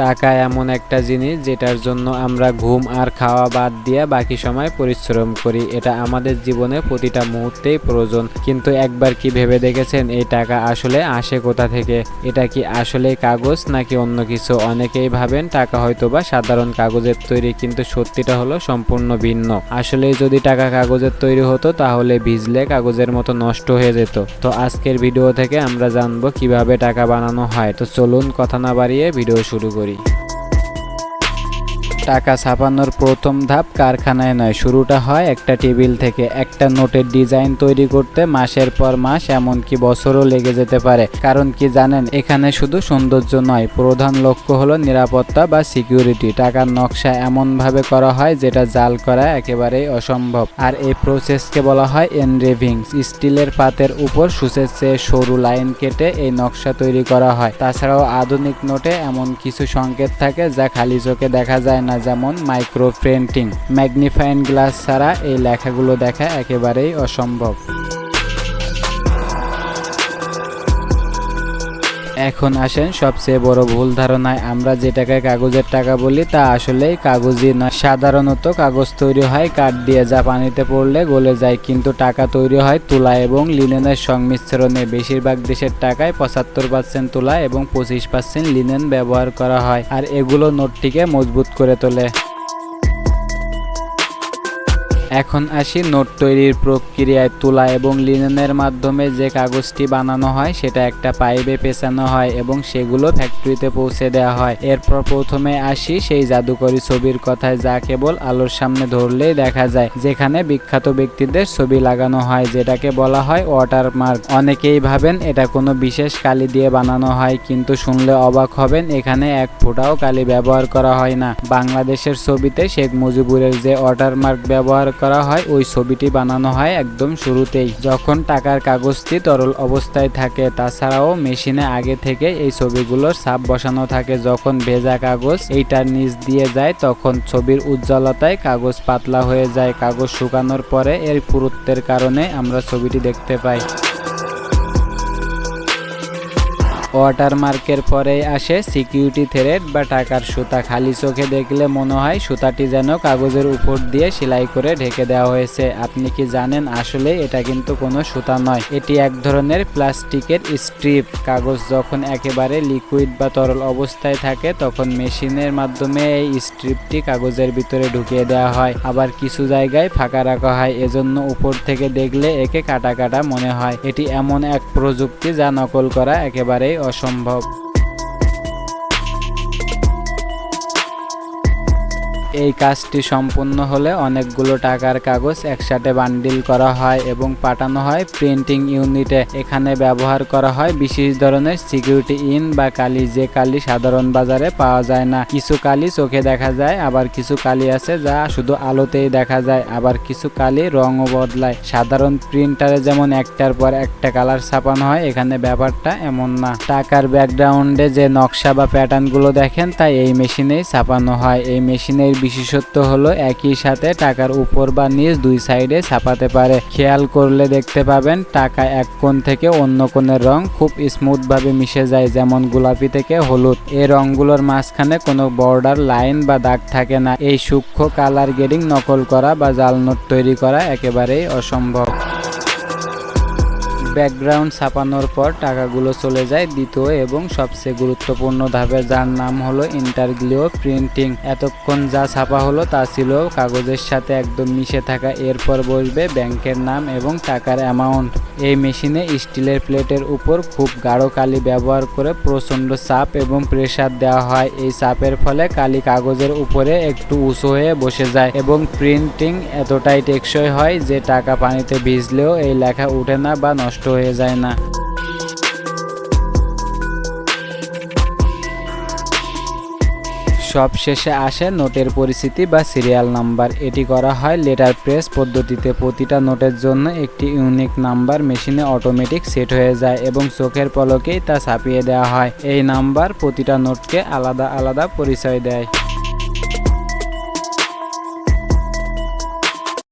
টাকা এমন একটা জিনিস যেটার জন্য আমরা ঘুম আর খাওয়া বাদ দিয়ে বাকি সময় পরিশ্রম করি। এটা আমাদের জীবনে প্রতিটা মুহূর্তেই প্রয়োজন। কিন্তু একবার কি ভেবে দেখেছেন এই টাকা আসলে আসে কোথা থেকে? এটা কি আসলে কাগজ নাকি অন্য কিছু? অনেকেই ভাবেন টাকা হয়তোবা সাধারণ কাগজের তৈরি, কিন্তু সত্যিটা হলো সম্পূর্ণ ভিন্ন। আসলে যদি টাকা কাগজের তৈরি হতো তাহলে ভিজলে কাগজের মতো নষ্ট হয়ে যেত। তো আজকের ভিডিও থেকে আমরা জানবো কিভাবে টাকা বানানো হয়। তো চলুন কথা না বাড়িয়ে ভিডিও শুরু করি। টাকা ছাপানোর প্রথম ধাপ কারখানায় নয়, শুরুটা হয় একটা টেবিল থেকে। একটা নোটের ডিজাইন তৈরি করতে মাসের পর মাস, এমনকি বছরও লেগে যেতে পারে। কারণ কি জানেন, এখানে শুধু সৌন্দর্য নয়, প্রধান লক্ষ্য হলো নিরাপত্তা বা সিকিউরিটি। টাকার নকশা এমনভাবে করা হয় যেটা জাল করা একেবারেই অসম্ভব। আর এই প্রসেসকে বলা হয় এনগ্রেভিং। স্টিলের পাতের উপর সূচের চেয়ে সরু লাইন কেটে এই নকশা তৈরি করা হয়। তাছাড়াও আধুনিক নোটে এমন কিছু সংকেত থাকে যা খালি চোখে দেখা যায় না, যেমন মাইক্রো প্রিন্টিং। ম্যাগনিফাইং গ্লাস ছাড়া এই লেখাগুলো দেখা একেবারেই অসম্ভব। এখন আসেন সবচেয়ে বড় ভুল ধারণায়। আমরা যেটাকে কাগজের টাকা বলি তা আসলেই কাগজই নয়। সাধারণত কাগজ তৈরি হয় কাঠ দিয়ে, যা পানিতে পড়লে গলে যায়। কিন্তু টাকা তৈরি হয় তুলা এবং লিনেনের সংমিশ্রণে। বেশিরভাগ দেশের টাকায় 75% তুলা এবং 25% লিনেন ব্যবহার করা হয়, আর এগুলো নোটটিকে মজবুত করে তোলে। এখন আসি নোট তৈরির প্রক্রিয়ায়। তুলা এবং লিনেনের মাধ্যমে যে কাগজটি বানানো হয় সেটা একটা পাইপে পেঁচানো হয় এবং সেগুলো ফ্যাক্টরিতে পৌঁছে দেওয়া হয়। এরপর প্রথমে আসি সেই জাদুকরী ছবির কথায়, যা কেবল আলোর সামনে ধরলেই দেখা যায়, যেখানে বিখ্যাত ব্যক্তিদের ছবি লাগানো হয়, যেটাকে বলা হয় ওয়াটারমার্ক। অনেকেই ভাবেন এটা কোনো বিশেষ কালি দিয়ে বানানো হয়, কিন্তু শুনলে অবাক হবেন, এখানে এক ফোঁটাও কালি ব্যবহার করা হয় না। বাংলাদেশের ছবিতে শেখ মুজিবুরের যে ওয়াটারমার্ক ব্যবহার করা হয়, ওই ছবিটি বানানো হয় একদম শুরুতেই, যখন টাকার কাগজটি তরল অবস্থায় থাকে। তাছাড়াও মেশিনে আগে থেকে এই ছবিগুলোর ছাপ বসানো থাকে। যখন ভেজা কাগজ এইটার নিচ দিয়ে যায়, তখন ছবির উজ্জ্বলতায় কাগজ পাতলা হয়ে যায়। কাগজ শুকানোর পরে এর পুরুত্বের কারণে আমরা ছবিটি দেখতে পাই। ওয়াটারমার্কের পরেই আসে সিকিউরিটি থ্রেড বা টাকার সুতা। খালি চোখে দেখলে মনে হয় সুতাটি যেন কাগজের উপর দিয়ে সেলাই করে ঢেকে দেওয়া হয়েছে। আপনি কি জানেন, আসলে এটা কিন্তু কোনো সুতা নয়, এটি এক ধরনের প্লাস্টিকের স্ট্রিপ। কাগজ যখন একেবারে লিকুইড বা তরল অবস্থায় থাকে, তখন মেশিনের মাধ্যমে এই স্ট্রিপটি কাগজের ভিতরে ঢুকিয়ে দেওয়া হয়। আবার কিছু জায়গায় ফাঁকা রাখা হয়, এজন্য উপর থেকে দেখলে একে কাটা কাটা মনে হয়। এটি এমন এক প্রযুক্তি যা নকল করা একেবারেই অসম্ভব। এই কাজটি সম্পূর্ণ হলে অনেকগুলো টাকার কাগজ একসাথে বান্ডিল করা হয় এবং পাঠানো হয় প্রিন্টিং ইউনিটে। এখানে ব্যবহার করা হয় বিশেষ ধরনের সিকিউরিটি ইঙ্ক বা কালি, যে কালি সাধারণ বাজারে পাওয়া যায় না। কিছু কালি চোখে দেখা যায়, আবার কিছু কালি আছে যা শুধু আলোতেই দেখা যায়, আবার কিছু কালি রঙও বদলায়। সাধারণ প্রিন্টারে যেমন একটার পর একটা কালার ছাপানো হয়, এখানে ব্যাপারটা এমন না। টাকার ব্যাকগ্রাউন্ডে যে নকশা বা প্যাটার্নগুলো দেখেন, তাই এই মেশিনেই ছাপানো হয়। এই মেশিনের বিশেষত্ব হলো একই সাথে টাকার উপর বা নিচ দুই সাইডে ছাপাতে পারে। খেয়াল করলে দেখতে পাবেন টাকা এক কোণ থেকে অন্য কোণের রং খুব স্মুথ ভাবে মিশে যায়, যেমন গোলাপি থেকে হলুদ। এই রংগুলোর মাঝখানে কোনো বর্ডার লাইন বা দাগ থাকে না। এই সূক্ষ্ম কালার গ্রেডিং নকল করা বা জাল নোট তৈরি করা একেবারেই অসম্ভব। ব্যাকগ্রাউন্ড ছাপানোর পর টাকাগুলো চলে যায় দ্বিতীয় এবং সবচেয়ে গুরুত্বপূর্ণ ধাপে, যার নাম হলো ইন্টারগ্লিও প্রিন্টিং। এতক্ষণ যা ছাপা হলো তা ছিল কাগজের সাথে একদম মিশে থাকা। এরপর বসবে ব্যাংকের নাম এবং টাকার অ্যামাউন্ট। এই মেশিনে স্টিলের প্লেটের উপর খুব গাঢ় কালি ব্যবহার করে প্রচণ্ড চাপ এবং প্রেসার দেওয়া হয়। এই চাপের ফলে কালি কাগজের উপরে একটু উঁচু হয়ে বসে যায় এবং প্রিন্টিং এতটাই টেকসই হয় যে টাকা পানিতে ভিজলেও এই লেখা উঠে না বা নষ্ট হয়ে যায় না। সবশেষে আসে নোটের পরিচিতি বা সিরিয়াল নাম্বার। এটি করা হয় লেটার প্রেস পদ্ধতিতে। প্রতিটা নোটের জন্য একটি ইউনিক নাম্বার মেশিনে অটোমেটিক সেট হয়ে যায় এবং চোখের পলকেই তা ছাপিয়ে দেওয়া হয়। এই নাম্বার প্রতিটা নোটকে আলাদা আলাদা পরিচয় দেয়।